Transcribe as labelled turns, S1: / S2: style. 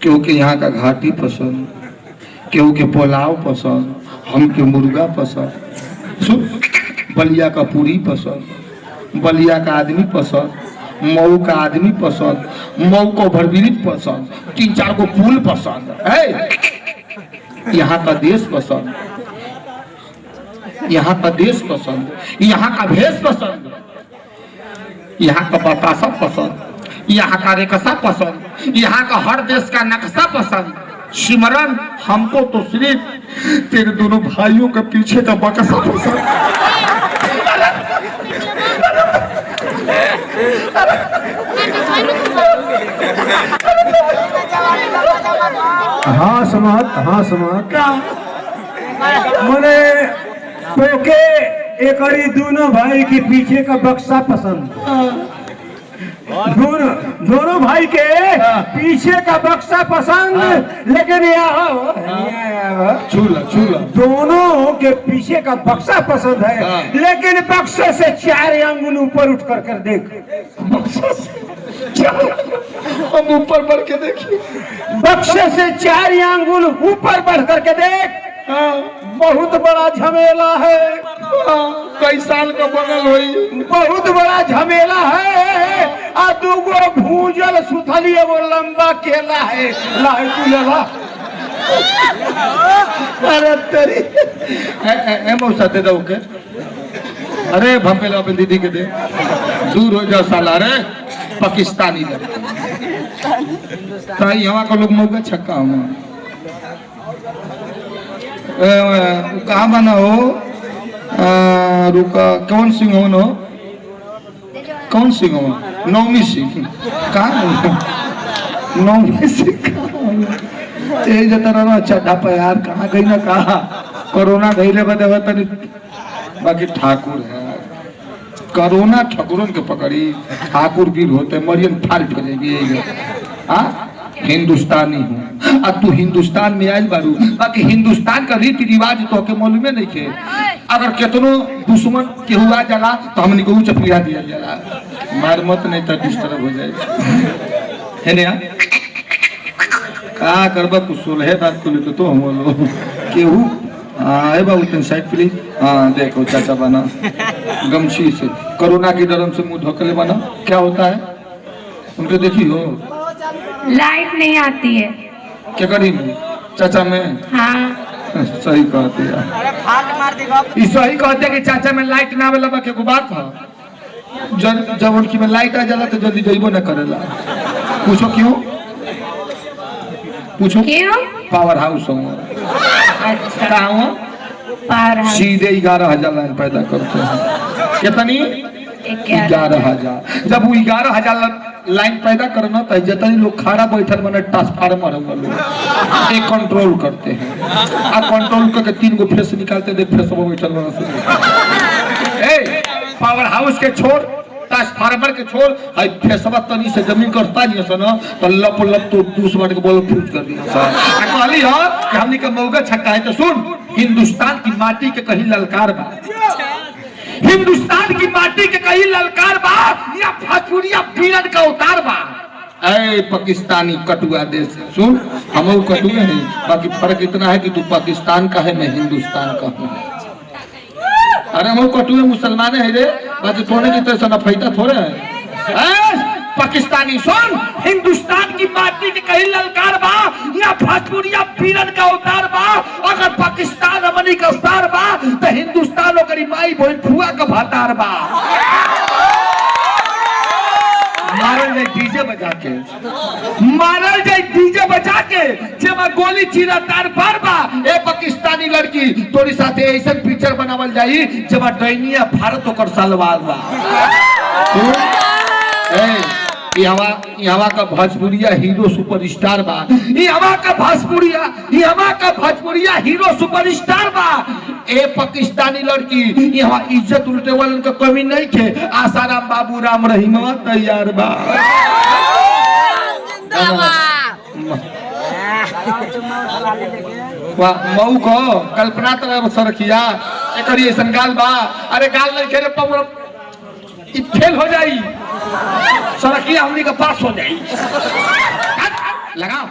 S1: केहू के यहाँ का घाटी पसंद, केहू के पुलाव पसंद, हमके मुर्गा पसंद, सुन बलिया का पूरी पसंद, बलिया का आदमी पसंद, मऊ का आदमी पसंद, मऊ को भरब्रिज पसंद, 3-4 को पुल पसंद है, यहाँ का देश पसंद, यहाँ का देश पसंद, यहाँ का भेष पसंद, यहाँ का बतासा पसंद, यहाँ का रेखसा पसंद, यहाँ का हर देश का नक्शा पसंद। सिमरन हमको तो सिर्फ तेरे दोनों भाइयों के पीछे का बक्सा पसंद।
S2: हाँ समात, हाँ समात मने तोके एक दोनों भाई के पीछे का बक्सा पसंद। दोनों भाई के पीछे का बक्सा पसंद, लेकिन दोनों के पीछे का बक्सा पसंद है, लेकिन बक्से से 4 अंगुल ऊपर उठ कर देख।
S1: हम ऊपर बढ़ के देखिए,
S2: बक्से से 4 अंगुल ऊपर बढ़ करके देख। बहुत बड़ा झमेला है।
S1: कई साल का बगल हुई,
S2: बहुत बड़ा झमेला है। आ दूगो भूजल सुथली वो लंबा केला है।
S1: अरे तेरी मौसा दे दो के। अरे भपेला अपनी दीदी के दे, दूर हो जा साला रे पाकिस्तानी तो यहाँ का लोग मौका छक्का हुआ। कहाँ बना हो? रुका, कौन सिंह हो नो? कौन सिंह हो? नौमी सिंह। कहाँ नौमी सिंह? अच्छा ढापा यार, कहाँ गई ना कहा कोरोना गईले बदे तनी, बाकी ठाकुर है। कोरोना ठाकुरन के पकड़ी, ठाकुर वीर होते मरियन फाल्ट हो जाएगी। हाँ हिंदुस्तानी हूँ, अब तू हिंदुस्तान में आयल बारू, बाकी हिंदुस्तान का रीति रिवाज तो के मालूमे नहीं थे। अगर कितनो दुश्मन के हुआ जला तो हमने को ऊंचा पीड़ा दिया जला, मार मत नहीं तो डिस्टर्ब हो जाए है ना। का करबा कुछ 16 बात को तो हम बोलो केहू। हाँ बाबू तुम साइड प्लीज। हाँ देखो चाचा बना गमछी से, कोरोना की डरम से मुंह ढकले बना। क्या होता है उनके देखी हो?
S3: लाइट नहीं आती है।
S1: क्या करी चाचा में?
S3: हाँ
S1: सही कहते हैं, सही कहते हैं कि चाचा में लाइट ना आवेला। बाकी को बात है जब उनकी में लाइट आ जाला तो जल्दी जइबो न करेला। पूछो क्यों? पूछो
S3: क्यों?
S1: पावर हाउस हो।
S3: अच्छा
S1: कहाँ हो?
S3: पावर हाउस
S1: सीधे 11,000 लाइन पैदा करते हैं। कितनी? 11,000। जब वो 11,000 लाइन पैदा करना तो जितने लोग खड़ा बैठल बने ट्रांसफार्मर एक कंट्रोल करते हैं। आप कंट्रोल करके 3 गो फेस निकालते देख फेस बैठल बना। पावर हाउस के छोड़, ट्रांसफार्मर के छोड़, फेसवा तनी से जमीन करता नहीं सना तो लप लप तो दूसरा के बोल फ्यूज कर दिया। कहली हो कि हमनी के मौका छक्का है तो सुन, हिंदुस्तान की माटी के कहीं ललकार बा, हिंदुस्तान की माटी के कहीं ललकार बा या भोजपुरिया पीरन का उतार बा। ऐ पाकिस्तानी कटुआ देश, सुन हम कटुए हैं, बाकी फर्क इतना है कि तू पाकिस्तान का है, मैं हिंदुस्तान का हूँ। अरे हम कटुए मुसलमान है रे, बाकी थोड़े की तरह नफैता थोड़े है। पाकिस्तानी सुन, हिंदुस्तान की माटी के कहीं ललकार बा या भोजपुरिया पीरन का उतार बा। अगर पाकिस्तान अमनी का उतार बा तो हिंदुस्तान ओकरी माई बहन फुआ का भातार बा। मारल जाए डीजे बजा के, मारल जाए डीजे बजा के, जेमा गोली चीरा तार पार बा। ए पाकिस्तानी लड़की तोरी साथे ऐसा पिक्चर बनावल जाई जेमा डैनिया भारत ओकर सलवार बा। यहाँ का भोजपुरिया हीरो सुपरस्टार बा, यहाँ का भोजपुरिया हीरो सुपरस्टार बा। ए पाकिस्तानी लड़की यहाँ इज्जत उल्टे वालन का कमी नहीं थे। आसाराम बाबू राम रहीम तैयार बा। मऊ को कल्पना तरह सरकिया एक गाल बा। अरे गाल नहीं खेले फेल हो जाई, सड़किया हमनी के पास हो जाई। लगाओ।